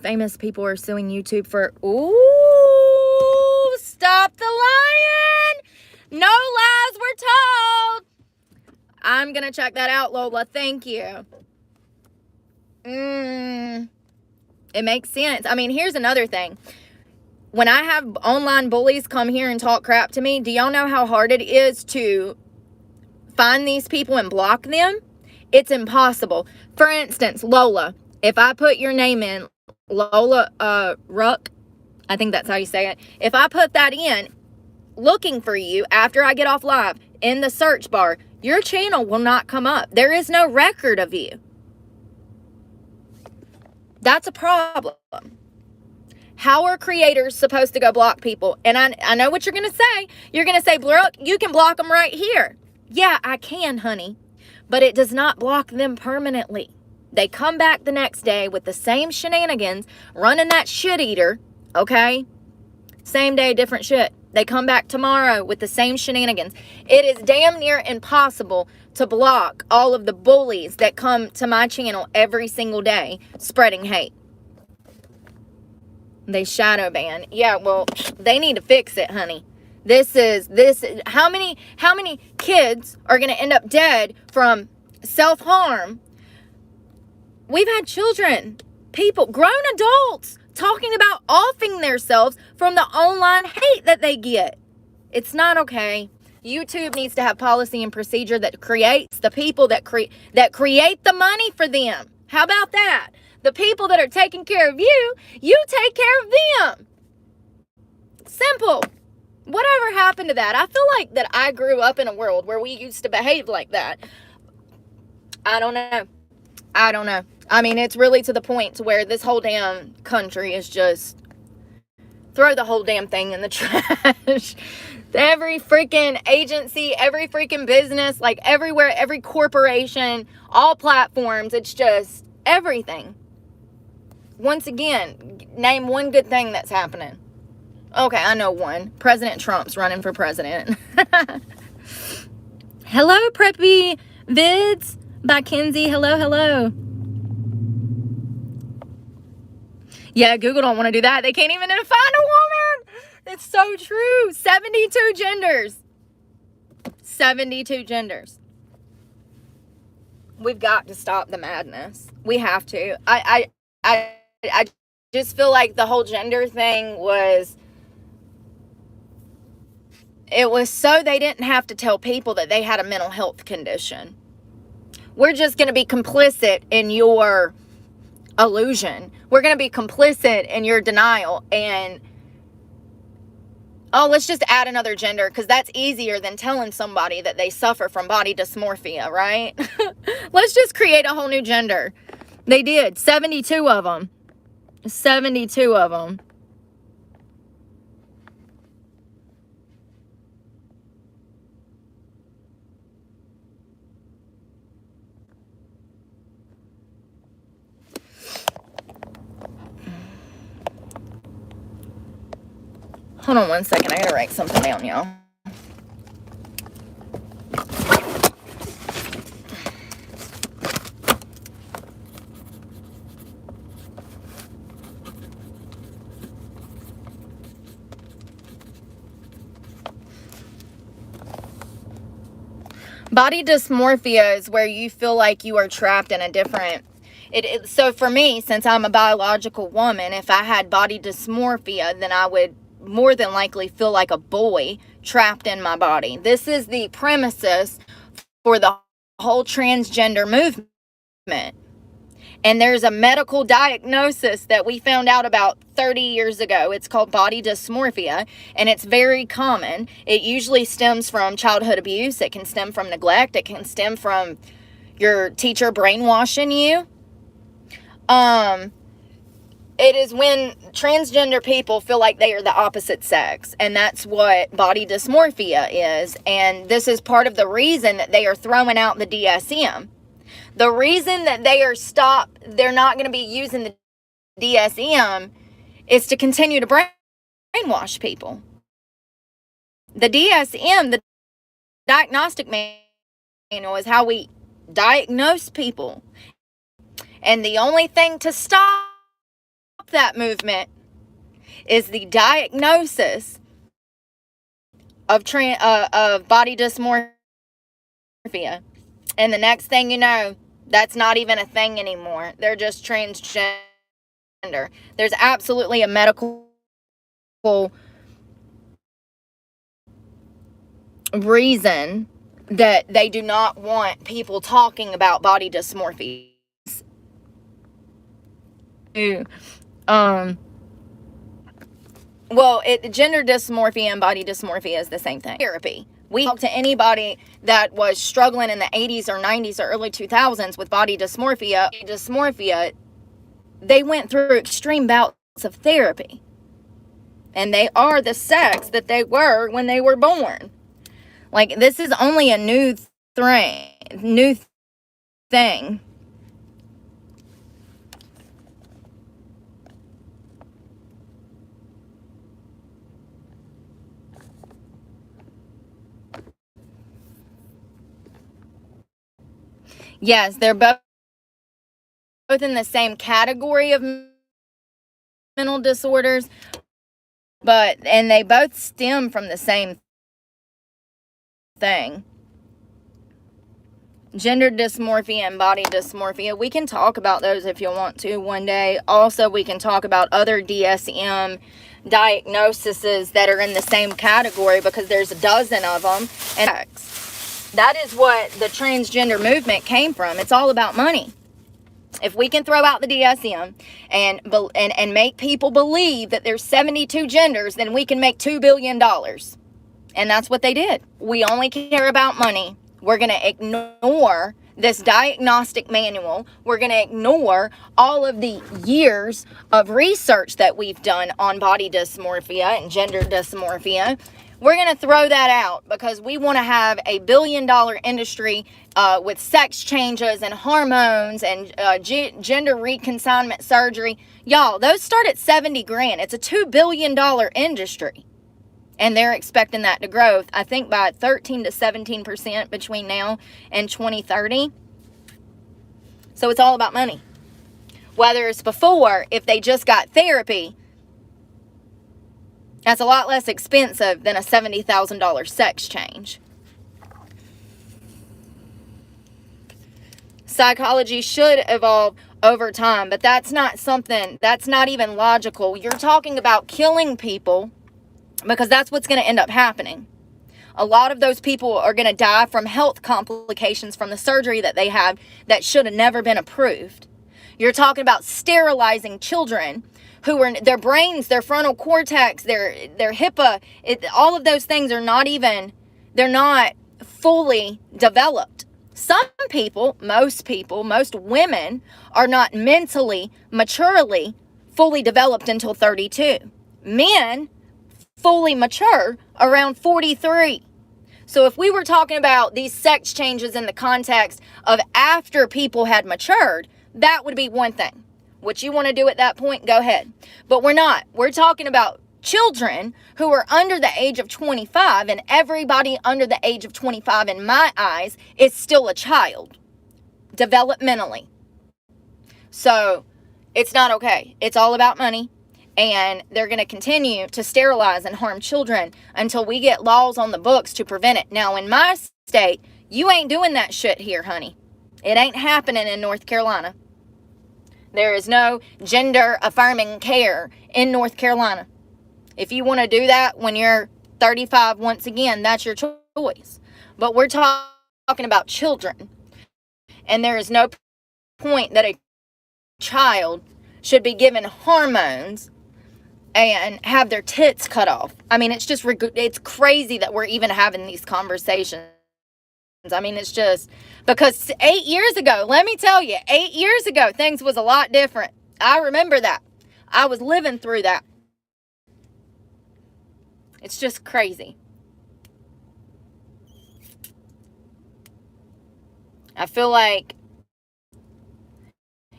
Famous people are suing YouTube for, ooh, stop the lying. No lies were told. I'm going to check that out, Lola. Thank you. It makes sense. I mean, here's another thing. When I have online bullies come here and talk crap to me, do y'all know how hard it is to find these people and block them? It's impossible. For instance, Lola, if I put your name in, Lola Ruck, I think that's how you say it. If I put that in, looking for you after I get off live in the search bar, your channel will not come up. There is no record of you. That's a problem. How are creators supposed to go block people? And I know what you're going to say. You're going to say, Brooke, you can block them right here. Yeah, I can, honey. But it does not block them permanently. They come back the next day with the same shenanigans, running that shit eater, okay? Same day, different shit. They come back tomorrow with the same shenanigans. It is damn near impossible to block all of the bullies that come to my channel every single day spreading hate. They shadow ban. Yeah, well, they need to fix it, honey. How many kids are going to end up dead from self-harm? We've had children, people, grown adults talking about offing themselves from the online hate that they get. It's not okay. YouTube needs to have policy and procedure that creates the people that create the money for them. How about that? The people that are taking care of you, you take care of them. Simple. Whatever happened to that? I feel like that I grew up in a world where we used to behave like that. I don't know. I mean, it's really to the point to where this whole damn country is just throw the whole damn thing in the trash. Every freaking agency, every freaking business, like everywhere, every corporation, all platforms, it's just everything. Once again, name one good thing that's happening. Okay, I know one. President Trump's running for president. Hello, Preppy Vids by Kenzie. Hello. Yeah, Google don't want to do that. They can't even find a woman. It's so true. 72 genders. 72 genders. We've got to stop the madness. We have to. I just feel like the whole gender thing was... It was so they didn't have to tell people that they had a mental health condition. We're just going to be complicit in your illusion. We're going to be complicit in your denial. And, oh, let's just add another gender because that's easier than telling somebody that they suffer from body dysmorphia, right? Let's just create a whole new gender. They did. 72 of them. 72 of them. Hold on one second. I gotta write something down, y'all. Body dysmorphia is where you feel like you are trapped in a different... So for me, since I'm a biological woman, if I had body dysmorphia, then I would more than likely feel like a boy trapped in my body. This is the premises for the whole transgender movement. And there's a medical diagnosis that we found out about 30 years ago. It's called body dysmorphia, and it's very common. It usually stems from childhood abuse. It can stem from neglect. It can stem from your teacher brainwashing you. It is when transgender people feel like they are the opposite sex, and that's what body dysmorphia is. And this is part of the reason that they are throwing out the DSM. The reason that they're not going to be using the DSM is to continue to brainwash people. The DSM, the diagnostic manual, is how we diagnose people. And the only thing to stop that movement is the diagnosis of body dysmorphia. And the next thing you know, that's not even a thing anymore. They're just transgender. There's absolutely a medical reason that they do not want people talking about body dysmorphia. Gender dysmorphia and body dysmorphia is the same thing. Therapy. We talk to anybody that was struggling in the 80s or 90s or early 2000s with body dysmorphia. They went through extreme bouts of therapy. And they are the sex that they were when they were born. Like, this is only a new thing. Yes, they're both in the same category of mental disorders, and they both stem from the same thing. Gender dysmorphia and body dysmorphia. We can talk about those if you want to one day. Also, we can talk about other DSM diagnoses that are in the same category, because there's a dozen of them. And that is what the transgender movement came from. It's all about money. If we can throw out the DSM and make people believe that there's 72 genders, then we can make $2 billion. And that's what they did. We only care about money. We're going to ignore this diagnostic manual. We're going to ignore all of the years of research that we've done on body dysmorphia and gender dysmorphia. We're going to throw that out because we want to have a $1 billion industry with sex changes and hormones and gender reconsignment surgery. Y'all, those start at 70 grand. It's a $2 billion industry. And they're expecting that to grow, I think, by 13 to 17% between now and 2030. So it's all about money. Whether it's before, if they just got therapy, that's a lot less expensive than a $70,000 sex change. Psychology should evolve over time, but that's not something, that's not even logical. You're talking about killing people because that's what's going to end up happening. A lot of those people are going to die from health complications from the surgery that they have that should have never been approved. You're talking about sterilizing children who are, their brains, their frontal cortex, their HIPAA, all of those things are not even, they're not fully developed. Some people, most women are not mentally, maturely, fully developed until 32. Men fully mature around 43. So if we were talking about these sex changes in the context of after people had matured, that would be one thing. What you want to do at that point, go ahead. But we're not. We're talking about children who are under the age of 25, and everybody under the age of 25, in my eyes, is still a child, developmentally. So it's not okay. It's all about money. And they're going to continue to sterilize and harm children until we get laws on the books to prevent it. Now, in my state, you ain't doing that shit here, honey. It ain't happening in North Carolina. There is no gender affirming care in North Carolina. If you want to do that when you're 35, once again, that's your choice. But we're talking about children. And there is no point that a child should be given hormones and have their tits cut off. I mean, it's just, it's crazy that we're even having these conversations. I mean, it's just, because 8 years ago, let me tell you, 8 years ago, things was a lot different. I remember that. I was living through that. It's just crazy. I feel like,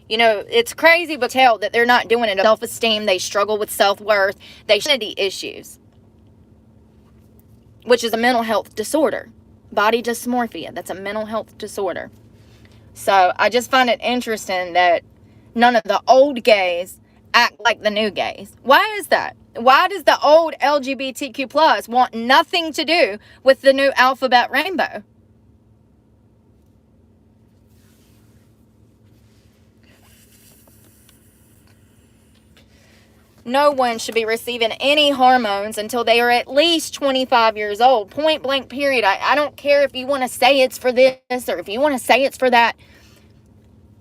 you know, it's crazy but tell that they're not doing it. Self-esteem, they struggle with self-worth, they identity issues, which is a mental health disorder. Body dysmorphia, that's a mental health disorder. So I just find it interesting that none of the old gays act like the new gays. Why is that? Why does the old LGBTQ plus want nothing to do with the new alphabet rainbow? No one should be receiving any hormones until they are at least 25 years old. Point blank period. I don't care if you want to say it's for this or if you want to say it's for that.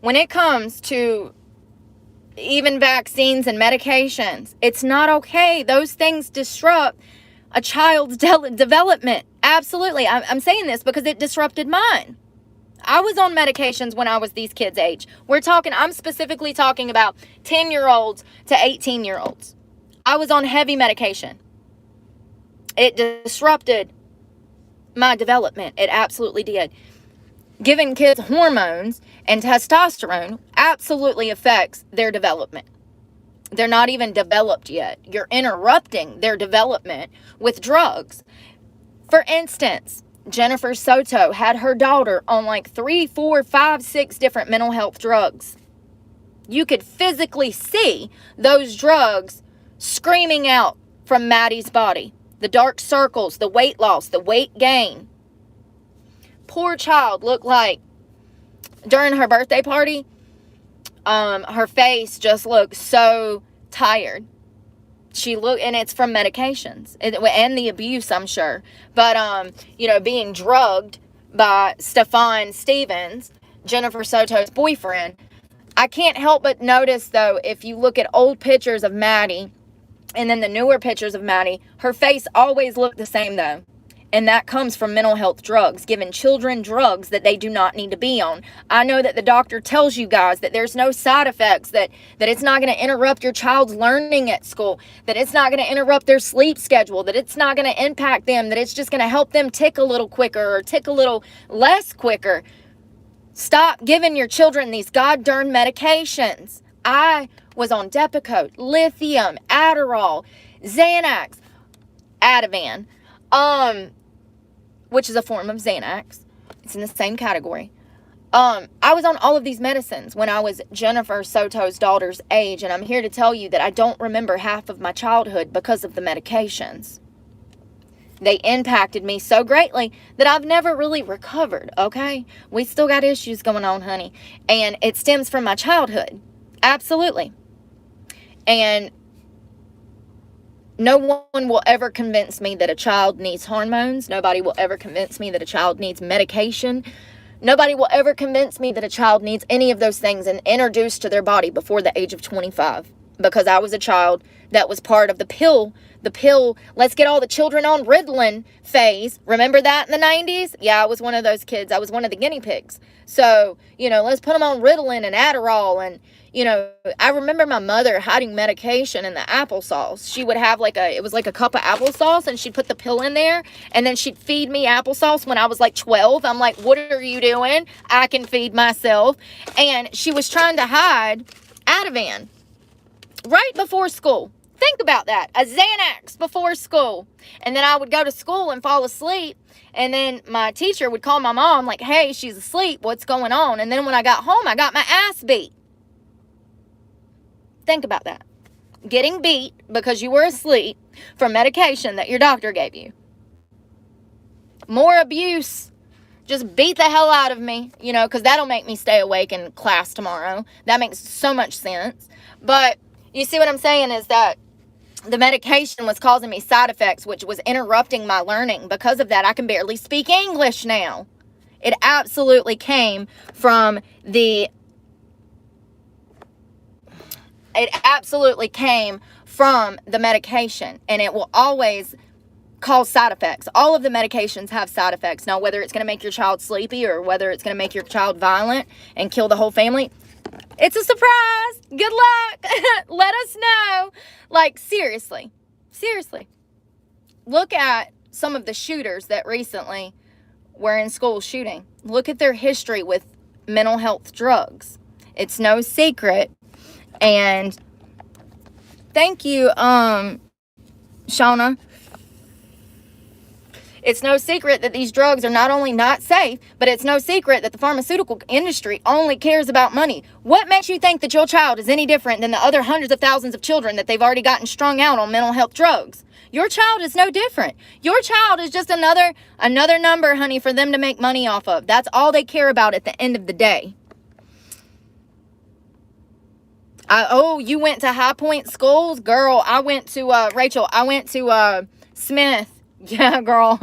When it comes to even vaccines and medications, it's not okay. Those things disrupt a child's development. Absolutely. I'm saying this because it disrupted mine. I was on medications when I was these kids' age. I'm specifically talking about 10-year-olds to 18-year-olds. I was on heavy medication. It disrupted my development. It absolutely did. Giving kids hormones and testosterone absolutely affects their development. They're not even developed yet. You're interrupting their development with drugs. For instance, Jennifer Soto had her daughter on like 3, 4, 5, 6 different mental health drugs. You could physically see those drugs screaming out from Maddie's body. The dark circles, the weight loss, the weight gain. Poor child looked like during her birthday party, her face just looked so tired. She looked, and it's from medications and the abuse, I'm sure. But, you know, being drugged by Stefan Stevens, Jennifer Soto's boyfriend, I can't help but notice, though, if you look at old pictures of Maddie and then the newer pictures of Maddie, her face always looked the same, though. And that comes from mental health drugs, giving children drugs that they do not need to be on. I know that the doctor tells you guys that there's no side effects, that it's not going to interrupt your child's learning at school, that it's not going to interrupt their sleep schedule, that it's not going to impact them, that it's just going to help them tick a little quicker or tick a little less quicker. Stop giving your children these god-darn medications. I was on Depakote, lithium, Adderall, Xanax, Ativan, which is a form of Xanax. It's in the same category. I was on all of these medicines when I was Jennifer Soto's daughter's age, and I'm here to tell you that I don't remember half of my childhood because of the medications. They impacted me so greatly that I've never really recovered, okay? We still got issues going on, honey, and it stems from my childhood. Absolutely. And no one will ever convince me that a child needs hormones. Nobody will ever convince me that a child needs medication. Nobody will ever convince me that a child needs any of those things and introduced to their body before the age of 25. Because I was a child that was part of the pill, let's get all the children on Ritalin phase. Remember that in the 90s? Yeah, I was one of those kids. I was one of the guinea pigs. So, let's put them on Ritalin and Adderall. And, I remember my mother hiding medication in the applesauce. She would have it was like a cup of applesauce, and she'd put the pill in there, and then she'd feed me applesauce when I was like 12. I'm like, what are you doing? I can feed myself. And she was trying to hide Ativan right before school. Think about that. A Xanax before school. And then I would go to school and fall asleep. And then my teacher would call my mom like, hey, she's asleep. What's going on? And then when I got home, I got my ass beat. Think about that. Getting beat because you were asleep for medication that your doctor gave you. More abuse. Just beat the hell out of me, because that'll make me stay awake in class tomorrow. That makes so much sense. But you see what I'm saying is that the medication was causing me side effects, which was interrupting my learning. Because of that, I can barely speak English now. It absolutely came from the medication, and it will always cause side effects. All of the medications have side effects. Now, whether it's going to make your child sleepy or whether it's going to make your child violent and kill the whole family, it's a surprise. Good luck. Let us know. Seriously. Look at some of the shooters that recently were in school shooting. Look at their history with mental health drugs. It's no secret. And thank you, Shauna. It's no secret that these drugs are not only not safe, but it's no secret that the pharmaceutical industry only cares about money. What makes you think that your child is any different than the other hundreds of thousands of children that they've already gotten strung out on mental health drugs? Your child is no different. Your child is just another number, honey, for them to make money off of. That's all they care about at the end of the day. You went to High Point schools? Girl, I went to, Rachel, I went to Smith. Yeah, girl.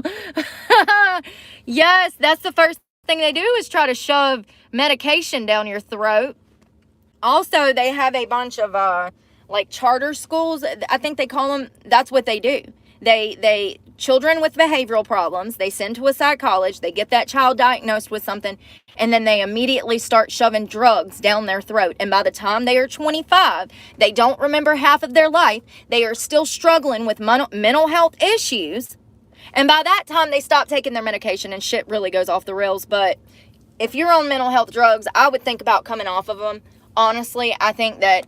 Yes, that's the first thing they do is try to shove medication down your throat. Also, they have a bunch of, charter schools. I think they call them, that's what they do. They children with behavioral problems, they send to a psychologist, they get that child diagnosed with something, and then they immediately start shoving drugs down their throat. And by the time they are 25, they don't remember half of their life. They are still struggling with mental health issues. And by that time, they stop taking their medication and shit really goes off the rails. But if you're on mental health drugs, I would think about coming off of them. Honestly, I think that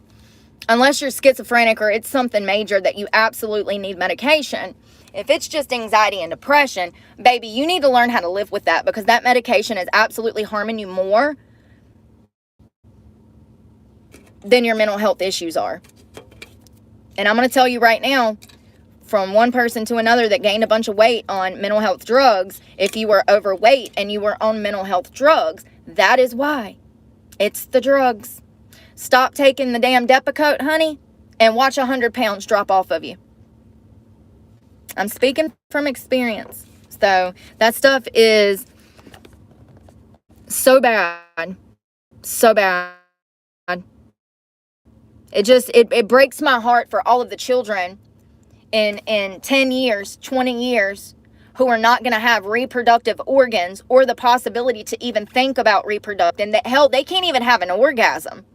unless you're schizophrenic or it's something major that you absolutely need medication, if it's just anxiety and depression, baby, you need to learn how to live with that, because that medication is absolutely harming you more than your mental health issues are. And I'm going to tell you right now, from one person to another that gained a bunch of weight on mental health drugs, if you were overweight and you were on mental health drugs, that is why. It's the drugs. Stop taking the damn Depakote, honey, and watch 100 pounds drop off of you. I'm speaking from experience. So that stuff is so bad. So bad. It breaks my heart for all of the children in 10 years, 20 years, who are not going to have reproductive organs or the possibility to even think about reproductive. And that, hell, they can't even have an orgasm.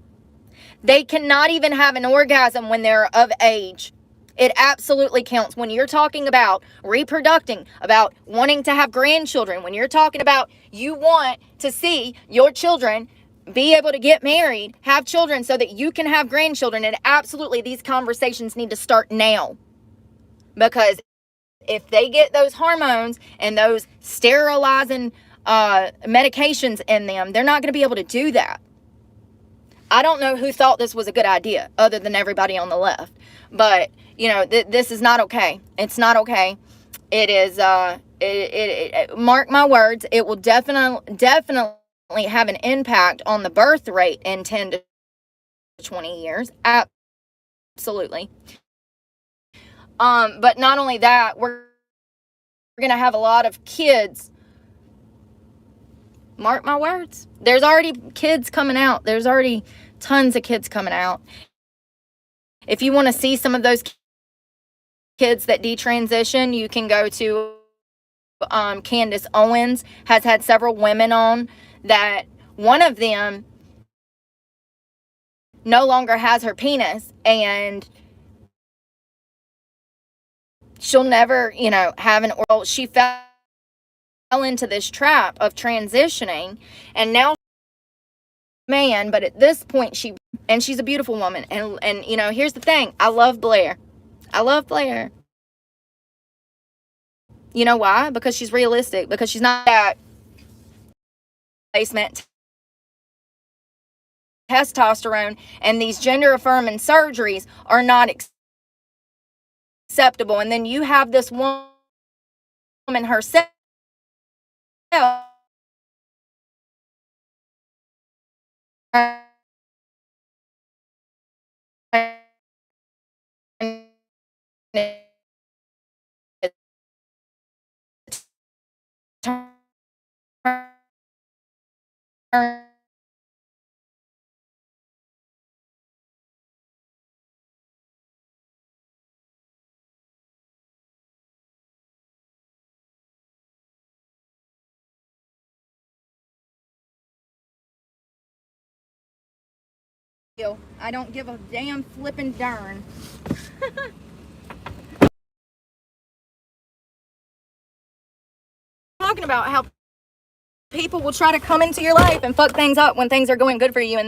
They cannot even have an orgasm when they're of age. It absolutely counts. When you're talking about reproducing, about wanting to have grandchildren, when you're talking about you want to see your children be able to get married, have children so that you can have grandchildren, and absolutely these conversations need to start now. Because if they get those hormones and those sterilizing medications in them, they're not going to be able to do that. I don't know who thought this was a good idea other than everybody on the left. But, you know, this is not okay. It's not okay. It is, mark my words, it will definitely have an impact on the birth rate in 10 to 20 years. Absolutely. But not only that, we're going to have a lot of kids. Mark my words. There's already kids coming out. There's already tons of kids coming out. If you want to see some of those kids that detransition, you can go to Candace Owens has had several women on that one of them no longer has her penis and she'll never, you know, have an oral. She fell into this trap of transitioning and now man, but at this point she's a beautiful woman and you know, here's the thing. I love Blair. You know why? Because she's realistic, because she's not that placement testosterone and these gender affirming surgeries are not acceptable. And then you have this woman herself I don't give a damn flippin' darn. Talking about how people will try to come into your life and fuck things up when things are going good for you, and